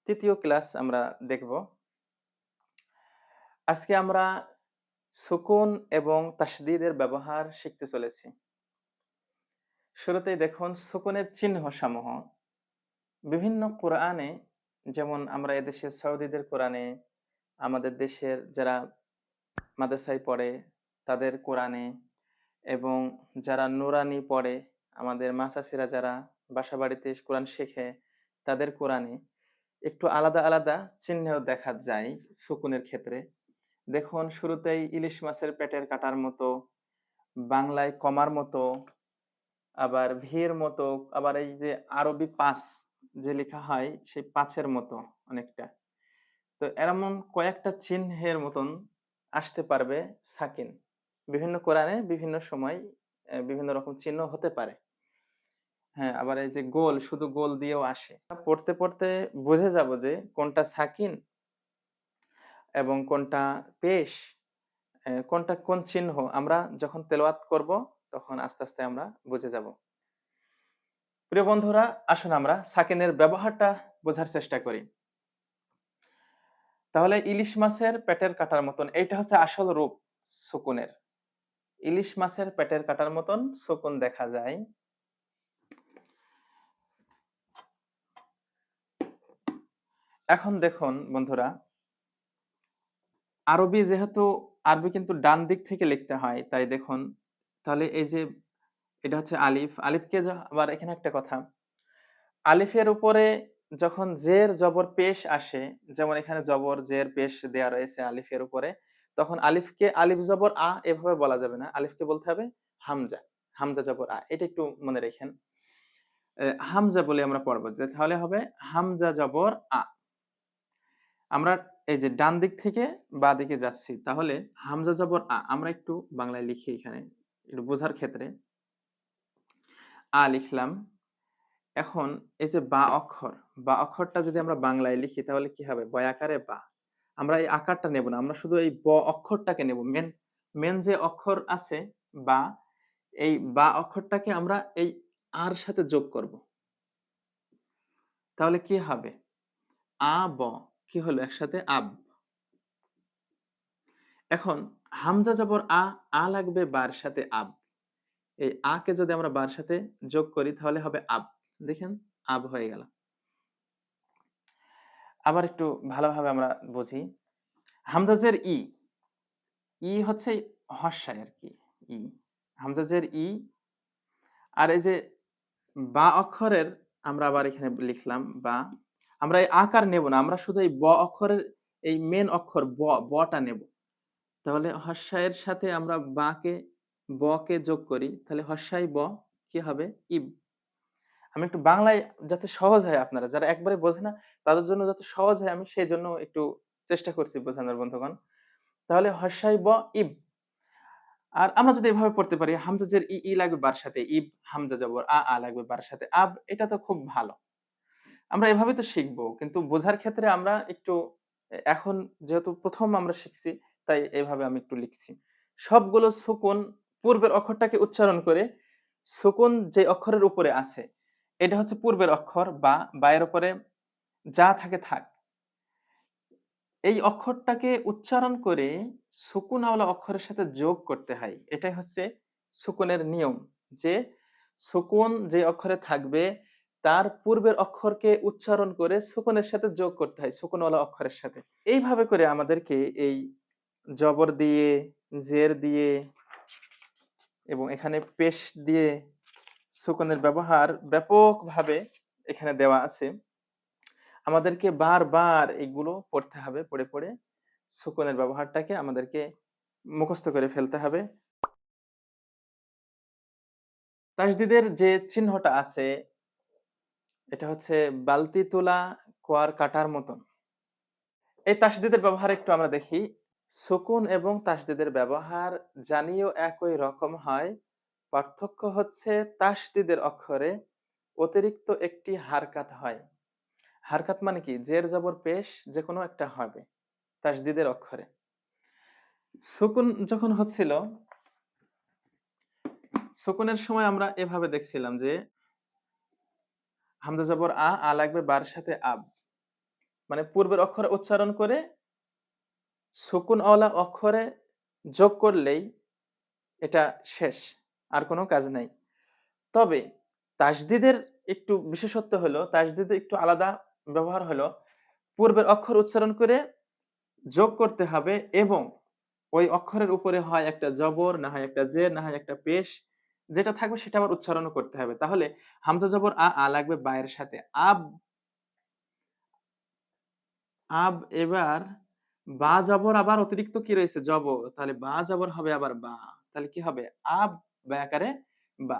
তৃতীয় ক্লাস আমরা দেখব। আজকে আমরা সুকুন এবং তাসদীদের ব্যবহার শিখতে চলেছি। শুরুতেই দেখুন সুকুনের চিহ্নসমূহ বিভিন্ন কোরআনে, যেমন আমরা এদেশের সৌদিদের কোরআনে, আমাদের দেশের যারা মাদ্রাসায় পড়ে তাদের কোরআনে, এবং যারা নুরানি পড়ে আমাদের মাসাসিরা যারা বাসাবাড়িতে কোরআন শেখে তাদের কোরআনে একটু আলাদা আলাদা চিহ্ন দেখা যায় সুকুনের ক্ষেত্রে। দেখুন শুরুতেই ইলিশ মাছের পেটের কাটার মতো, বাংলায় কমার মতো, আবার ভির মতো, আবার এই যে আরবি পাঁচ যে লেখা হয় সেই পাঁচের মতো অনেকটা। তো এমন কয়েকটা চিহ্নের মতন আসতে পারবে সাকিন। বিভিন্ন কোরআনে বিভিন্ন সময় বিভিন্ন রকম চিহ্ন হতে পারে। হ্যাঁ, আবার এই যে গোল, শুধু গোল দিয়েও আসে। পড়তে পড়তে বুঝে যাব যে কোনটা সাকিন এবং কোনটা পেশ, কোনটা কোন চিহ্ন। আমরা যখন তেলাওয়াত করব তখন আস্তে আস্তে আমরা বুঝে যাব। প্রিয় বন্ধুরা, আসুন আমরা সাকিনের ব্যবহারটা বোঝার চেষ্টা করি। তাহলে ইলিশ মাছের পেটের কাটার মতন, এইটা হচ্ছে আসল রূপ সুকুনের। ইলিশ মাছের পেটের কাটার মতন সুকুন দেখা যায়। এখন দেখুন বন্ধুরা, আরবি যেহেতু আরবি কিন্তু ডান দিক থেকে লিখতে হয়, তাই দেখুন তাহলে এই যে এটা হচ্ছে আলিফ। আলিফকে আবার এখানে একটা কথা, আলিফের উপরে যখন জের জবর পেশ আসে, যেমন এখানে জবর জের পেশ দেয়া রয়েছে আলিফের উপরে, তখন আলিফকে আলিফ জবর আ এভাবে বলা যাবে না, আলিফকে বলতে হবে হামজা। হামজা জবর আ, এটা একটু মনে রেখেন। হামজা বলে আমরা পড়বো, তাহলে হবে হামজা জবর আ। আমরা এই যে ডান দিক থেকে বা দিকে যাচ্ছি, তাহলে হামজা জবর আ আমরা একটু বাংলায় লিখি, এখানে একটু বোঝার ক্ষেত্রে আ লিখলাম। এখন এই যে বা অক্ষর, বা অক্ষরটা যদি আমরা বাংলায় লিখি তাহলে কি হবে? বয়াকারে বা। আমরা এই আকারটা নেব না, আমরা শুধু এই ব অক্ষরটাকে নেব। মেন মেন যে অক্ষর আছে বা, এই বা অক্ষরটাকে আমরা এই আর সাথে যোগ করব। তাহলে কি হবে? আ ব কি হলো একসাথে? আব। এখন হামজা জবর আ, আ লাগবে বার সাথে আব। এই আ কে যদি আমরা বার সাথে যোগ করি তাহলে হবে আব। দেখেন, আব হয়ে গেল। আবার একটু ভালোভাবে আমরা বুঝি। হামজাজের ই, ই হচ্ছে হর্ষায় আর কি, ই। হামজাজের ই। আর এই যে বা অক্ষরের আমরা আবার এখানে লিখলাম বা। আমরা এই আকার নেব না, আমরা শুধু এই ব অক্ষরের এই মেন অক্ষর বটা নেব। তাহলে হর্ষায়ের সাথে আমরা বাকে বকে যোগ করি, তাহলে হর্ষাই ব কি হবে? ইব। আমি একটু বাংলায় যাতে সহজ হয়, আপনারা যারা একবারে বোঝে না তাদের জন্য যাতে সহজ হয়, আমি সেই জন্য একটু চেষ্টা করছি বোঝানোর বন্ধুগণ। তাহলে হর্ষাই ব ইব। আর আমরা যদি এভাবে পড়তে পারি, হামজাজের ই, ই লাগবে বার সাথে ইব, হামজা জবর আ, আ লাগবে বার সাথে আব, এটা তো খুব ভালো। আমরা এভাবে তো শিখবো, কিন্তু বোঝার ক্ষেত্রে আমরা একটু এখন যেহেতু প্রথম আমরা শিখছি, তাই এভাবে আমি একটু লিখছি। সবগুলো সুকুন পূর্বের অক্ষরটাকে উচ্চারণ করে, সুকুন যে অক্ষরের উপরে আছে এটা হচ্ছে পূর্বের অক্ষর বা, এর উপরে যা থাকে থাক। এই অক্ষরটাকে উচ্চারণ করে সুকুনওয়ালা অক্ষরের সাথে যোগ করতে হয়। এটাই হচ্ছে সুকুনের নিয়ম, যে সুকুন যে অক্ষরে থাকবে তার পূর্বের অক্ষরকে উচ্চারণ করে সুকুনের সাথে যোগ করতে হয়, সুকুনওয়ালা অক্ষরের সাথে। এইভাবে করে আমাদেরকে এই জবর দিয়ে, জের দিয়ে এবং এখানে পেশ দিয়ে সুকুনের ব্যবহার ব্যাপকভাবে এখানে দেওয়া আছে। আমাদেরকে বারবার এগুলো পড়তে হবে, পড়ে পড়ে সুকুনের ব্যবহারটাকে আমাদেরকে মুখস্থ করে ফেলতে হবে। তাসদিদের যে চিহ্নটা আছে এটা হচ্ছে বালতি তোলা কোয়ার কাটার মতন। এই তাসদিদের ব্যবহার একটু আমরা দেখি। সুকুন এবং তাসদিদের ব্যবহার জানিও একই রকম হয়, পার্থক্য হচ্ছে তাসদিদের অক্ষরে অতিরিক্ত একটি হারকাত হয়। হারকাত মানে কি? জের জবর পেশ যে কোনো একটা হবে তাসদিদের অক্ষরে। সুকুন যখন হচ্ছিল, সুকুনের সময় আমরা এভাবে দেখছিলাম যে হামজা জবর আ, আ লাগবে বার সাথে আব। মানে পূর্বের অক্ষর উচ্চারণ করে সুকুনওয়ালা অক্ষরে যোগ করলেই এটা শেষ, আর কোনো কাজ নাই। তবে তাসদিদের একটু বিশেষত্ব হলো, তাসদিদের একটু আলাদা ব্যবহার হলো, পূর্বের অক্ষর উচ্চারণ করে যোগ করতে হবে এবং ওই অক্ষরের উপরে হয় একটা জবর, না হয় একটা জের, না হয় একটা পেশ, যেটা থাকবে সেটা আবার উচ্চারণও করতে হবে। তাহলে হামজা জবর আ লাগবে বা এর সাথে। আব, আব। এবার বা জবর আবার অতিরিক্ত কি রয়েছে? জবর। তাহলে বা জবর হবে আবার বা। তাহলে কি হবে? আব বা আকারে বা।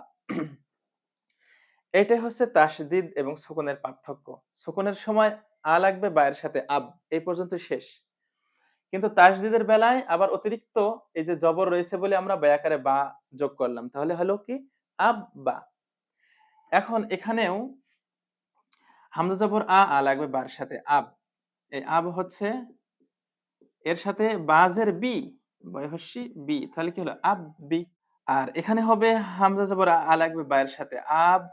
এটাই হচ্ছে তাসদিদ এবং সুকুনের পার্থক্য। সুকুনের সময় লাগবে বা এর সাথে আব, এই পর্যন্ত শেষ। কিন্তু তাসদিদের বেলায় আবার অতিরিক্ত এই যে জবর রয়েছে বলে আমরা বা আকারে বা যোগ করলাম, তাহলে হলো কি? আব বা। এখন এখানেও হামজা জবর লাগবে বার সাথে আব। এই আব হচ্ছে এর সাথে বাজের বি, বয়হস্যি বি, তাহলে কি হলো? আব বি। আর এখানে হবে হামজা জবর লাগবে বা এর সাথে আব,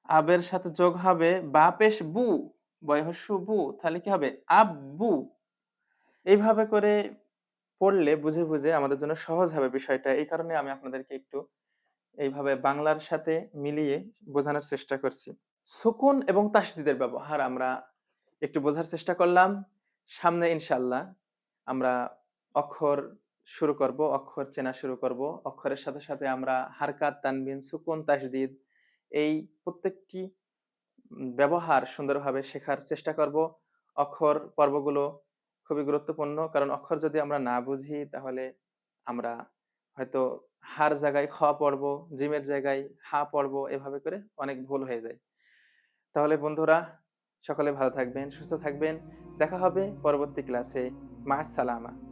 আবের সাথে যোগ হবে বা পেশ বু, বয়হস্যু বু, তাহলে কি হবে? আব্বু। এইভাবে করে পড়লে বুঝে বুঝে আমাদের জন্য সহজ হবে বিষয়টা। এই কারণে আমি আপনাদেরকে একটু এইভাবে বাংলার সাথে মিলিয়ে বোঝানোর চেষ্টা করছি। সুকুন এবং তাসদিদের ব্যবহার আমরা একটু বোঝার চেষ্টা করলাম। সামনে ইনশাআল্লাহ আমরা অক্ষর শুরু করব, অক্ষর চেনা শুরু করব। অক্ষরের সাথে সাথে আমরা হারকাত, তানবিন, সুকুন, তাসদিদ এই প্রত্যেকটি ব্যবহার সুন্দরভাবে শেখার চেষ্টা করব। অক্ষর পর্বগুলো খুবই গুরুত্বপূর্ণ, কারণ অক্ষর যদি আমরা না বুঝি তাহলে আমরা হয়তো হার জায়গায় খ পড়ব, জিমের জায়গায় হা পড়ব, এভাবে করে অনেক ভুল হয়ে যায়। তাহলে বন্ধুরা, সকলে ভালো থাকবেন, সুস্থ থাকবেন। দেখা হবে পরবর্তী ক্লাসে। মা আসসালামা।